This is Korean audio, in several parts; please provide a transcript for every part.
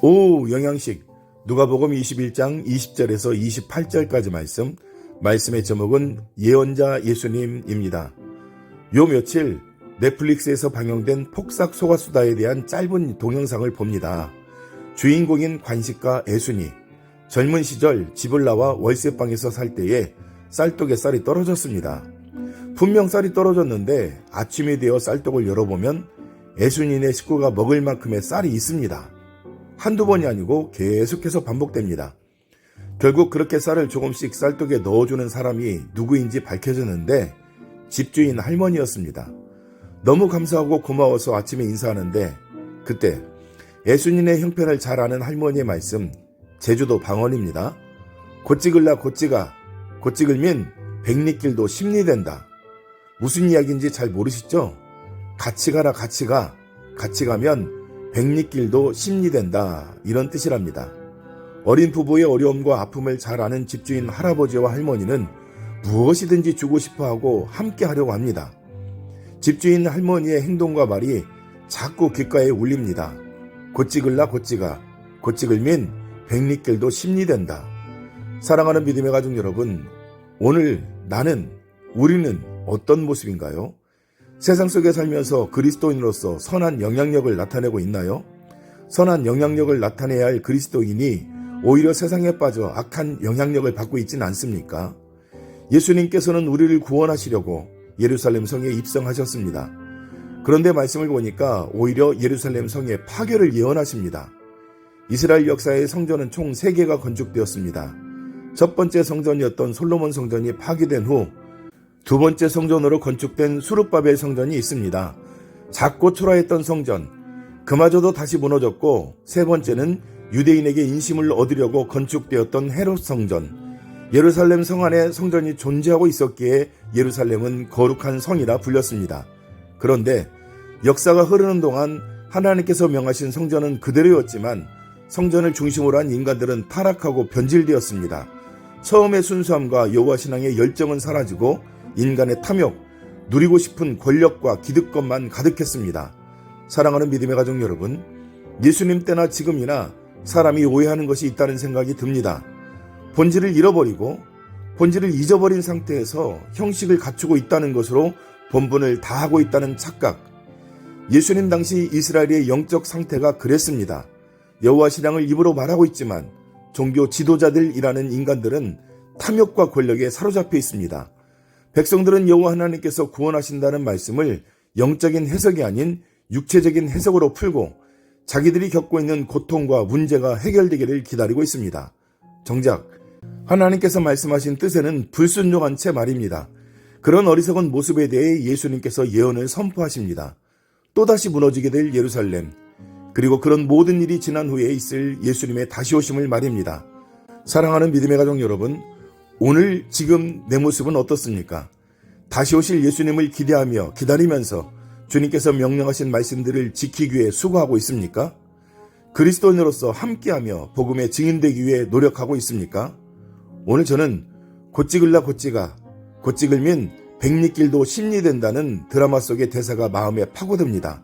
오 영양식 누가복음 21장 20절에서 28절까지 말씀의 제목은 예언자 예수님입니다. 요 며칠 넷플릭스에서 방영된 폭삭 소가수다에 대한 짧은 동영상을 봅니다. 주인공인 관식가 애순이 젊은 시절 집을 나와 월세방에서 살 때에 쌀떡에 쌀이 떨어졌습니다. 분명 쌀이 떨어졌는데 아침이 되어 쌀떡을 열어보면 애순이네 식구가 먹을 만큼의 쌀이 있습니다. 한두 번이 아니고 계속해서 반복됩니다. 결국 그렇게 쌀을 조금씩 쌀떡에 넣어주는 사람이 누구인지 밝혀졌는데 집주인 할머니였습니다. 너무 감사하고 고마워서 아침에 인사하는데 그때 애순이네 형편을 잘 아는 할머니의 말씀, 제주도 방언입니다. 곧찍을라 곧찍아, 곧찍을면 백리길도 심리된다. 무슨 이야기인지 잘 모르시죠? 같이 가라 같이 가, 같이 가면 백리길도 심리된다, 이런 뜻이랍니다. 어린 부부의 어려움과 아픔을 잘 아는 집주인 할아버지와 할머니는 무엇이든지 주고 싶어하고 함께 하려고 합니다. 집주인 할머니의 행동과 말이 자꾸 귓가에 울립니다. 곧찍을라 곧찍아, 곧찍을면 백리길도 심리된다. 사랑하는 믿음의 가족 여러분, 오늘 나는, 우리는 어떤 모습인가요? 세상 속에 살면서 그리스도인으로서 선한 영향력을 나타내고 있나요? 선한 영향력을 나타내야 할 그리스도인이 오히려 세상에 빠져 악한 영향력을 받고 있지는 않습니까? 예수님께서는 우리를 구원하시려고 예루살렘 성에 입성하셨습니다. 그런데 말씀을 보니까 오히려 예루살렘 성의 파괴를 예언하십니다. 이스라엘 역사의 성전은 총 3개가 건축되었습니다. 첫 번째 성전이었던 솔로몬 성전이 파괴된 후 두 번째 성전으로 건축된 수룹바벨 성전이 있습니다. 작고 초라했던 성전, 그마저도 다시 무너졌고, 세 번째는 유대인에게 인심을 얻으려고 건축되었던 헤롯 성전. 예루살렘 성 안에 성전이 존재하고 있었기에 예루살렘은 거룩한 성이라 불렸습니다. 그런데 역사가 흐르는 동안 하나님께서 명하신 성전은 그대로였지만 성전을 중심으로 한 인간들은 타락하고 변질되었습니다. 처음의 순수함과 여호와 신앙의 열정은 사라지고 인간의 탐욕, 누리고 싶은 권력과 기득권만 가득했습니다. 사랑하는 믿음의 가족 여러분, 예수님 때나 지금이나 사람이 오해하는 것이 있다는 생각이 듭니다. 본질을 잃어버리고 본질을 잊어버린 상태에서 형식을 갖추고 있다는 것으로 본분을 다하고 있다는 착각. 예수님 당시 이스라엘의 영적 상태가 그랬습니다. 여호와 신앙을 입으로 말하고 있지만 종교 지도자들이라는 인간들은 탐욕과 권력에 사로잡혀 있습니다. 백성들은 여호와 하나님께서 구원하신다는 말씀을 영적인 해석이 아닌 육체적인 해석으로 풀고 자기들이 겪고 있는 고통과 문제가 해결되기를 기다리고 있습니다. 정작 하나님께서 말씀하신 뜻에는 불순종한 채 말입니다. 그런 어리석은 모습에 대해 예수님께서 예언을 선포하십니다. 또다시 무너지게 될 예루살렘, 그리고 그런 모든 일이 지난 후에 있을 예수님의 다시 오심을 말입니다. 사랑하는 믿음의 가족 여러분, 오늘 지금 내 모습은 어떻습니까? 다시 오실 예수님을 기대하며 기다리면서 주님께서 명령하신 말씀들을 지키기 위해 수고하고 있습니까? 그리스도인으로서 함께하며 복음의 증인되기 위해 노력하고 있습니까? 오늘 저는 곧찍을라 곧찍아, 곧찍을면 백리길도 심리된다는 드라마 속의 대사가 마음에 파고듭니다.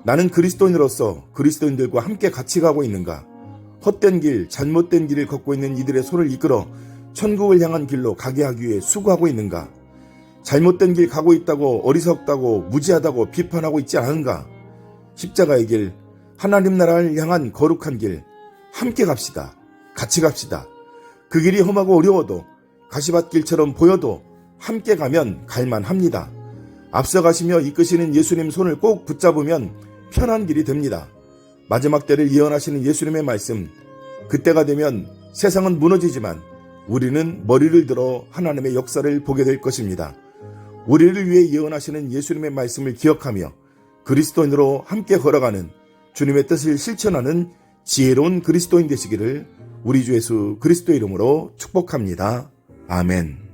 나는 그리스도인으로서 그리스도인들과 함께 같이 가고 있는가? 헛된 길, 잘못된 길을 걷고 있는 이들의 손을 이끌어 천국을 향한 길로 가게 하기 위해 수고하고 있는가? 잘못된 길 가고 있다고 어리석다고 무지하다고 비판하고 있지 않은가? 십자가의 길, 하나님 나라를 향한 거룩한 길, 함께 갑시다. 같이 갑시다. 그 길이 험하고 어려워도 가시밭길처럼 보여도 함께 가면 갈만합니다. 앞서가시며 이끄시는 예수님 손을 꼭 붙잡으면 편한 길이 됩니다. 마지막 때를 예언하시는 예수님의 말씀, 그때가 되면 세상은 무너지지만 우리는 머리를 들어 하나님의 역사를 보게 될 것입니다. 우리를 위해 예언하시는 예수님의 말씀을 기억하며 그리스도인으로 함께 걸어가는 주님의 뜻을 실천하는 지혜로운 그리스도인 되시기를 우리 주 예수 그리스도의 이름으로 축복합니다. 아멘.